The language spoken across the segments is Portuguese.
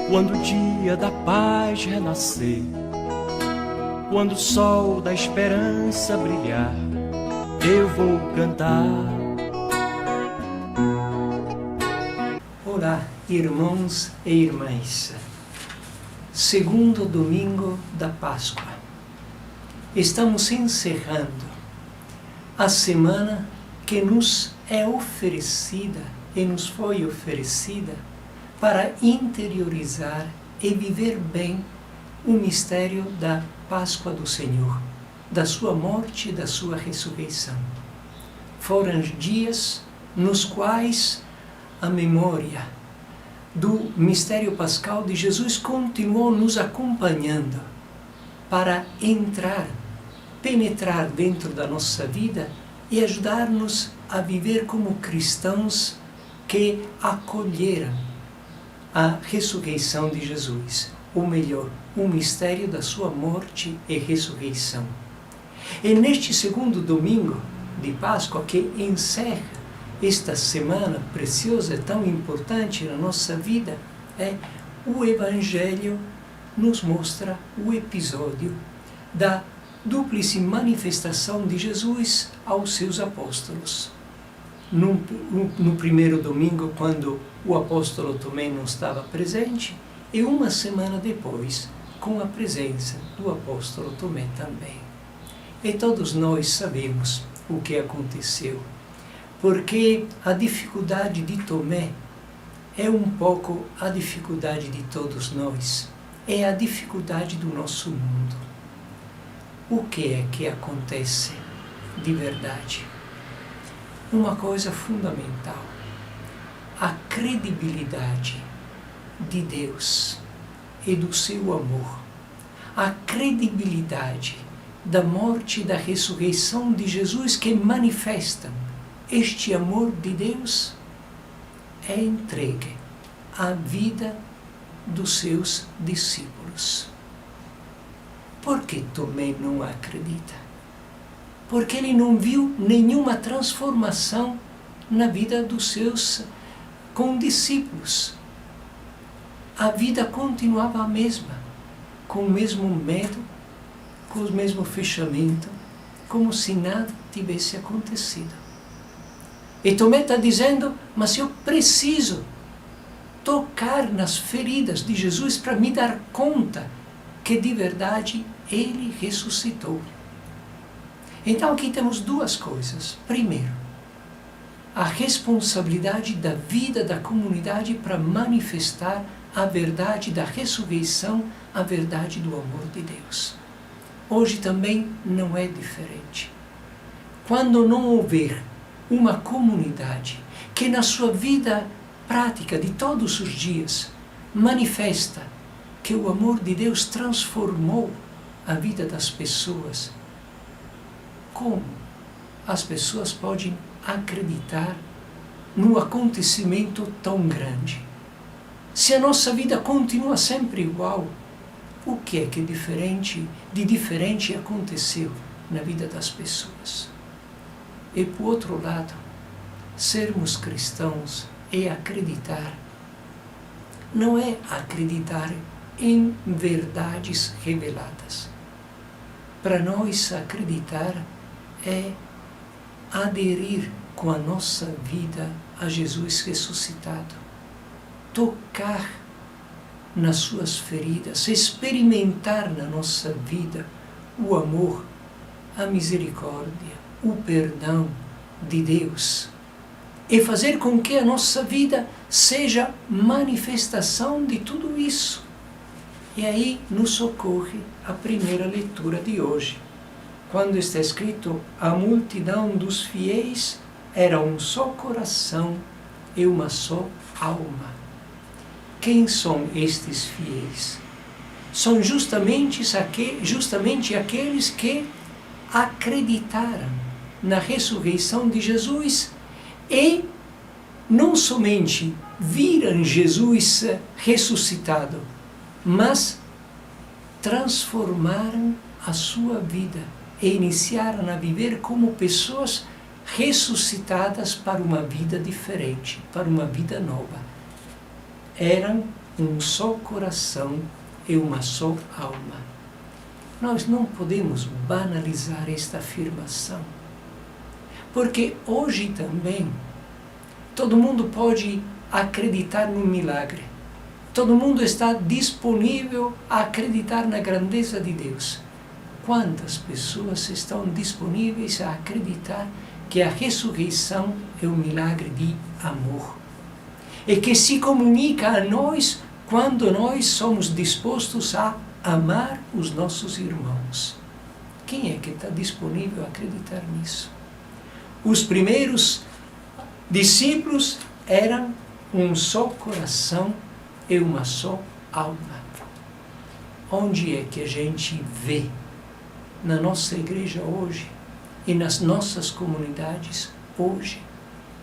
Quando o dia da paz renascer, quando o sol da esperança brilhar, eu vou cantar. Olá, irmãos e irmãs. Segundo domingo da Páscoa. Estamos encerrando a semana que nos é oferecida e nos foi oferecida para interiorizar e viver bem o mistério da Páscoa do Senhor, da sua morte e da sua ressurreição. Foram dias nos quais a memória do mistério pascal de Jesus continuou nos acompanhando para entrar, penetrar dentro da nossa vida e ajudar-nos a viver como cristãos que acolheram a ressurreição de Jesus, ou melhor, o mistério da sua morte e ressurreição. E neste segundo domingo de Páscoa, que encerra esta semana preciosa e tão importante na nossa vida, o Evangelho nos mostra o episódio da dúplice manifestação de Jesus aos seus apóstolos. No primeiro domingo, quando o apóstolo Tomé não estava presente, e uma semana depois, com a presença do apóstolo Tomé também. E todos nós sabemos o que aconteceu, porque a dificuldade de Tomé é um pouco a dificuldade de todos nós, é a dificuldade do nosso mundo. O que é que acontece de verdade? Uma coisa fundamental, a credibilidade de Deus e do seu amor, a credibilidade da morte e da ressurreição de Jesus que manifestam este amor de Deus, é entregue à vida dos seus discípulos. Por que Tomé não acredita? Porque ele não viu nenhuma transformação na vida dos seus condiscípulos. A vida continuava a mesma, com o mesmo medo, com o mesmo fechamento, como se nada tivesse acontecido. E Tomé está dizendo, mas eu preciso tocar nas feridas de Jesus para me dar conta que de verdade ele ressuscitou. Então aqui temos duas coisas. Primeiro, a responsabilidade da vida da comunidade para manifestar a verdade da ressurreição, a verdade do amor de Deus. Hoje também não é diferente. Quando não houver uma comunidade que na sua vida prática de todos os dias manifesta que o amor de Deus transformou a vida das pessoas, como as pessoas podem acreditar num acontecimento tão grande? Se a nossa vida continua sempre igual, o que é que de diferente aconteceu na vida das pessoas? E por outro lado, sermos cristãos é acreditar, não é acreditar em verdades reveladas. Para nós acreditar é aderir com a nossa vida a Jesus ressuscitado, tocar nas suas feridas, experimentar na nossa vida o amor, a misericórdia, o perdão de Deus e fazer com que a nossa vida seja manifestação de tudo isso. E aí nos socorre a primeira leitura de hoje, quando está escrito: a multidão dos fiéis era um só coração e uma só alma. Quem são estes fiéis? São justamente aqueles que acreditaram na ressurreição de Jesus e não somente viram Jesus ressuscitado, mas transformaram a sua vida e iniciaram a viver como pessoas ressuscitadas para uma vida diferente, para uma vida nova. Eram um só coração e uma só alma. Nós não podemos banalizar esta afirmação, porque hoje também todo mundo pode acreditar no milagre. Todo mundo está disponível a acreditar na grandeza de Deus. Quantas pessoas estão disponíveis a acreditar que a ressurreição é um milagre de amor e que se comunica a nós quando nós somos dispostos a amar os nossos irmãos? Quem é que está disponível a acreditar nisso? Os primeiros discípulos eram um só coração e uma só alma. Onde é que a gente vê na nossa igreja hoje e nas nossas comunidades hoje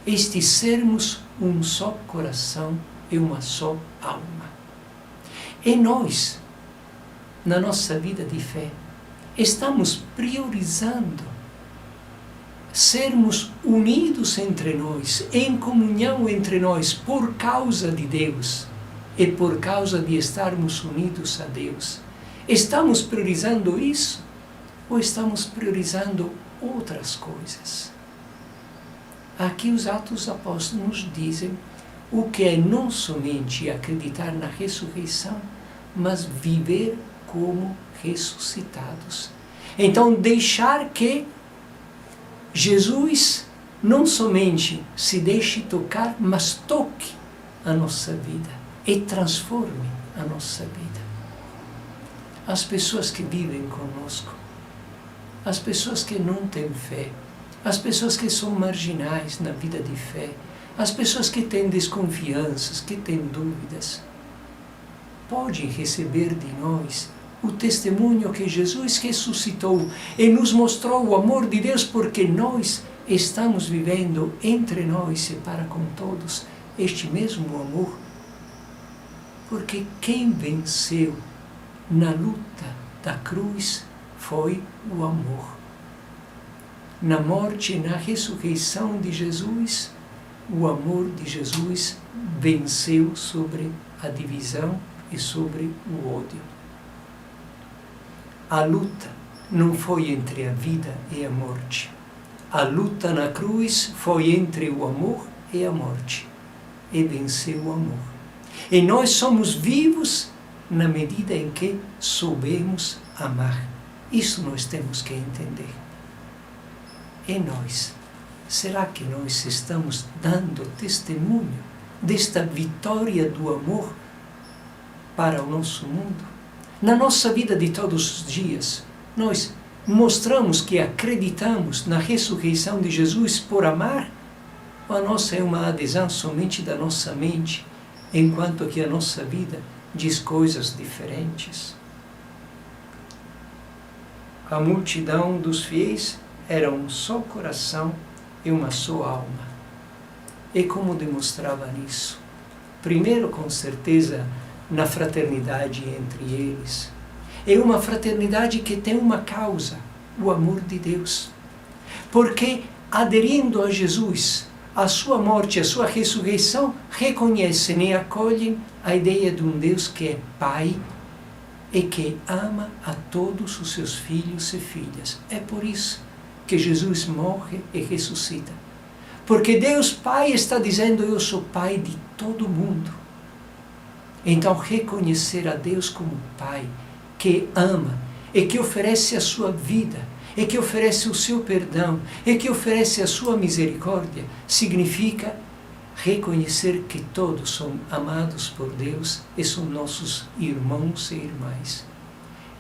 este sermos um só coração e uma só alma? E nós, na nossa vida de fé, estamos priorizando sermos unidos entre nós, em comunhão entre nós, por causa de Deus e por causa de estarmos unidos a Deus. Estamos priorizando isso ou estamos priorizando outras coisas? Aqui os Atos Apóstolos nos dizem o que é não somente acreditar na ressurreição, mas viver como ressuscitados. Então, deixar que Jesus não somente se deixe tocar, mas toque a nossa vida e transforme a nossa vida. As pessoas que vivem conosco, as pessoas que não têm fé, as pessoas que são marginais na vida de fé, as pessoas que têm desconfianças, que têm dúvidas, podem receber de nós o testemunho que Jesus ressuscitou e nos mostrou o amor de Deus, porque nós estamos vivendo entre nós e para com todos este mesmo amor. Porque quem venceu na luta da cruz foi o amor. Na morte e na ressurreição de Jesus, o amor de Jesus venceu sobre a divisão e sobre o ódio. A luta não foi entre a vida e a morte. A luta na cruz foi entre o amor e a morte. E venceu o amor. E nós somos vivos na medida em que soubemos amar. Isso nós temos que entender. E nós? Será que nós estamos dando testemunho desta vitória do amor para o nosso mundo? Na nossa vida de todos os dias, nós mostramos que acreditamos na ressurreição de Jesus por amar? Ou a nossa é uma adesão somente da nossa mente, enquanto que a nossa vida diz coisas diferentes? A multidão dos fiéis era um só coração e uma só alma. E como demonstrava nisso? Primeiro, com certeza, na fraternidade entre eles. É uma fraternidade que tem uma causa, o amor de Deus. Porque, aderindo a Jesus, a sua morte, a sua ressurreição, reconhecem e acolhem a ideia de um Deus que é Pai e que ama a todos os seus filhos e filhas. É por isso que Jesus morre e ressuscita. Porque Deus Pai está dizendo: eu sou Pai de todo mundo. Então, reconhecer a Deus como Pai, que ama, e que oferece a sua vida, e que oferece o seu perdão, e que oferece a sua misericórdia, significa reconhecer que todos são amados por Deus e são nossos irmãos e irmãs.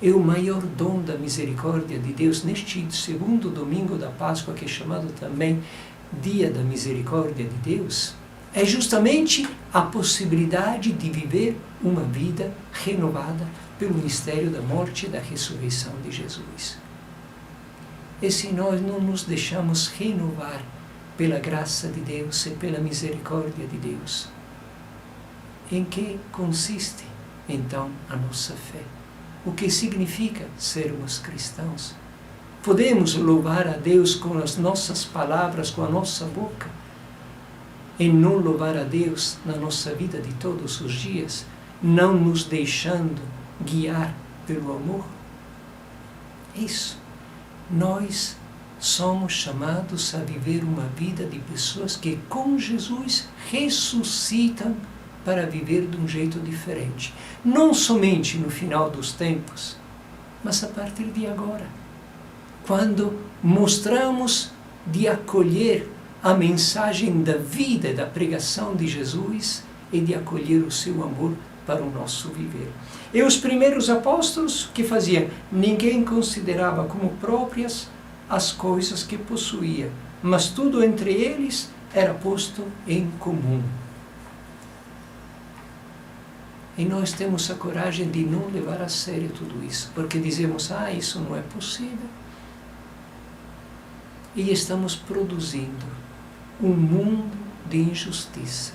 É o maior dom da misericórdia de Deus neste segundo domingo da Páscoa, que é chamado também Dia da Misericórdia de Deus. É justamente a possibilidade de viver uma vida renovada pelo mistério da morte e da ressurreição de Jesus. E se nós não nos deixamos renovar pela graça de Deus e pela misericórdia de Deus, em que consiste, então, a nossa fé? O que significa sermos cristãos? Podemos louvar a Deus com as nossas palavras, com a nossa boca, e não louvar a Deus na nossa vida de todos os dias, não nos deixando guiar pelo amor? Isso. Nós somos chamados a viver uma vida de pessoas que com Jesus ressuscitam para viver de um jeito diferente. Não somente no final dos tempos, mas a partir de agora. Quando mostramos de acolher a mensagem da vida e da pregação de Jesus e de acolher o seu amor para o nosso viver. E os primeiros apóstolos, o que faziam? Ninguém considerava como próprias as coisas que possuía, mas tudo entre eles era posto em comum. E nós temos a coragem de não levar a sério tudo isso, porque dizemos, isso não é possível. E estamos produzindo um mundo de injustiça,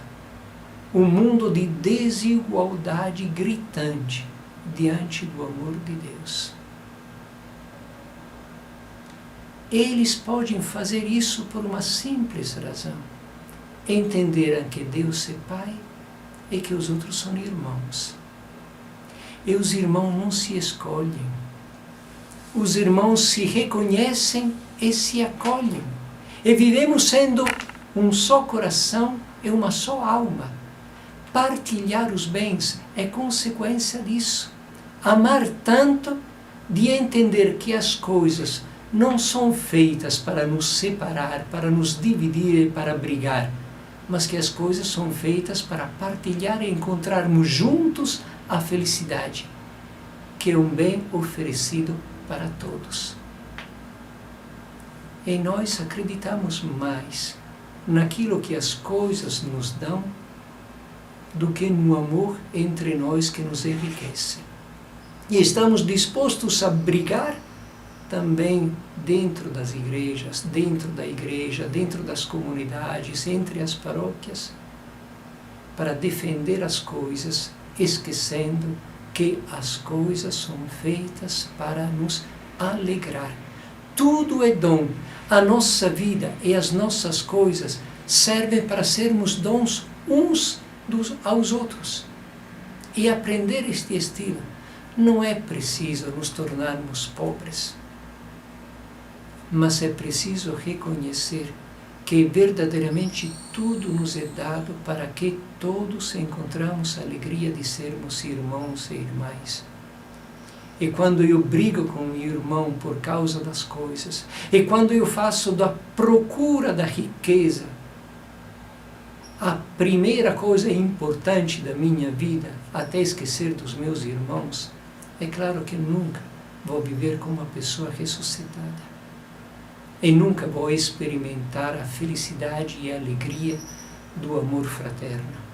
um mundo de desigualdade gritante diante do amor de Deus. Eles podem fazer isso por uma simples razão. Entenderam que Deus é Pai e que os outros são irmãos. E os irmãos não se escolhem. Os irmãos se reconhecem e se acolhem. E vivemos sendo um só coração e uma só alma. Partilhar os bens é consequência disso. Amar tanto de entender que as coisas não são feitas para nos separar, para nos dividir e para brigar, mas que as coisas são feitas para partilhar e encontrarmos juntos a felicidade, que é um bem oferecido para todos. E nós acreditamos mais naquilo que as coisas nos dão do que no amor entre nós que nos enriquece. E estamos dispostos a brigar também dentro das igrejas, dentro da igreja, dentro das comunidades, entre as paróquias, para defender as coisas, esquecendo que as coisas são feitas para nos alegrar. Tudo é dom. A nossa vida e as nossas coisas servem para sermos dons uns aos outros. E aprender este estilo não é preciso nos tornarmos pobres, mas é preciso reconhecer que verdadeiramente tudo nos é dado para que todos encontramos a alegria de sermos irmãos e irmãs. E quando eu brigo com o meu irmão por causa das coisas, e quando eu faço da procura da riqueza a primeira coisa importante da minha vida, até esquecer dos meus irmãos, é claro que nunca vou viver como uma pessoa ressuscitada. E nunca vou experimentar a felicidade e a alegria do amor fraterno.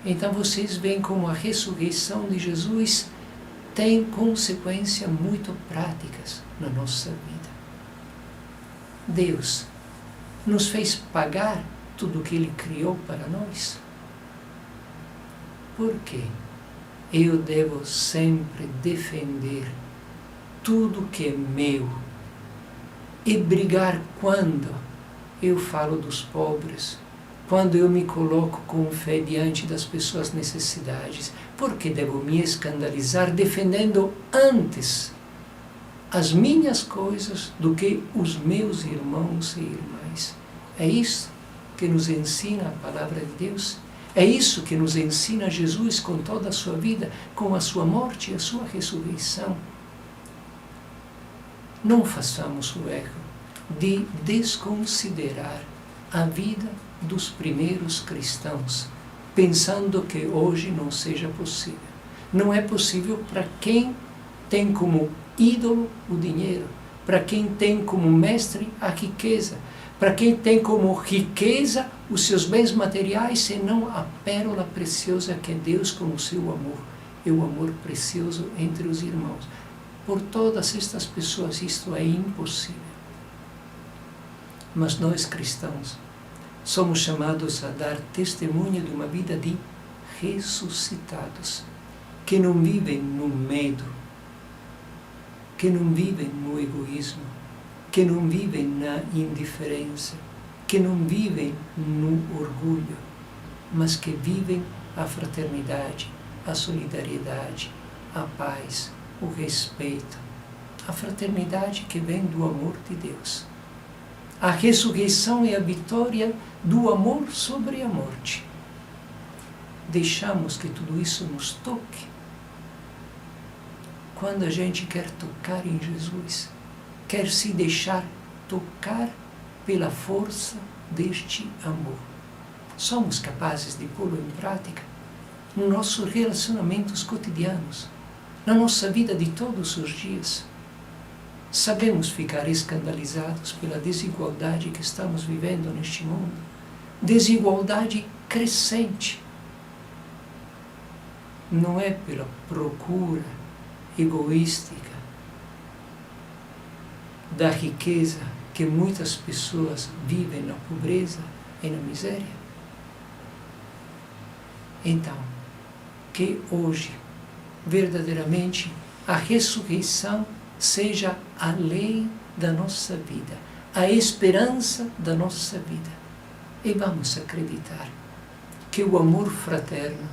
Então vocês veem como a ressurreição de Jesus tem consequências muito práticas na nossa vida. Deus nos fez pagar tudo o que Ele criou para nós. Por quê? Eu devo sempre defender tudo que é meu e brigar quando eu falo dos pobres, quando eu me coloco com fé diante das pessoas necessidades. Por que devo me escandalizar defendendo antes as minhas coisas do que os meus irmãos e irmãs? É isso que nos ensina a palavra de Deus. É isso que nos ensina Jesus com toda a sua vida, com a sua morte e a sua ressurreição. Não façamos o erro de desconsiderar a vida dos primeiros cristãos, pensando que hoje não seja possível. Não é possível para quem tem como ídolo o dinheiro, para quem tem como mestre a riqueza, para quem tem como riqueza os seus bens materiais, senão a pérola preciosa que é Deus com o seu amor, e o amor precioso entre os irmãos. Por todas estas pessoas isto é impossível. Mas nós cristãos somos chamados a dar testemunho de uma vida de ressuscitados, que não vivem no medo, que não vivem no egoísmo, que não vivem na indiferença, que não vivem no orgulho, mas que vivem a fraternidade, a solidariedade, a paz, o respeito, a fraternidade que vem do amor de Deus. A ressurreição é a vitória do amor sobre a morte. Deixamos que tudo isso nos toque. Quando a gente quer tocar em Jesus, quer se deixar tocar pela força deste amor, somos capazes de pô-lo em prática nos nossos relacionamentos cotidianos, na nossa vida de todos os dias. Sabemos ficar escandalizados pela desigualdade que estamos vivendo neste mundo, desigualdade crescente. Não é pela procura egoística da riqueza que muitas pessoas vivem na pobreza e na miséria. Então, que hoje, verdadeiramente, a ressurreição seja a lei da nossa vida, a esperança da nossa vida. E vamos acreditar que o amor fraterno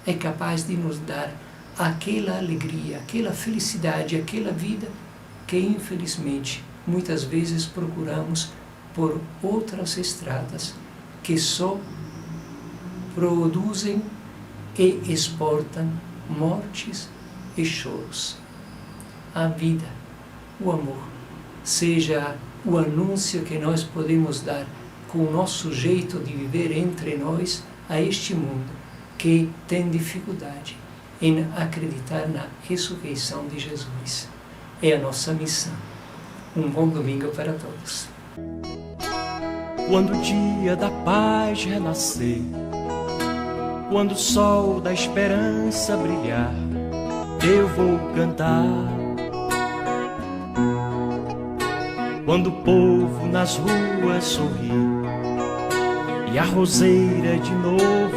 é capaz de nos dar aquela alegria, aquela felicidade, aquela vida que, infelizmente, muitas vezes procuramos por outras estradas que só produzem e exportam mortes e choros. A vida, o amor, seja o anúncio que nós podemos dar com o nosso jeito de viver entre nós a este mundo que tem dificuldade em acreditar na ressurreição de Jesus. É a nossa missão. Um bom domingo para todos. Quando o dia da paz renascer, quando o sol da esperança brilhar, eu vou cantar. Quando o povo nas ruas sorrir e a roseira de novo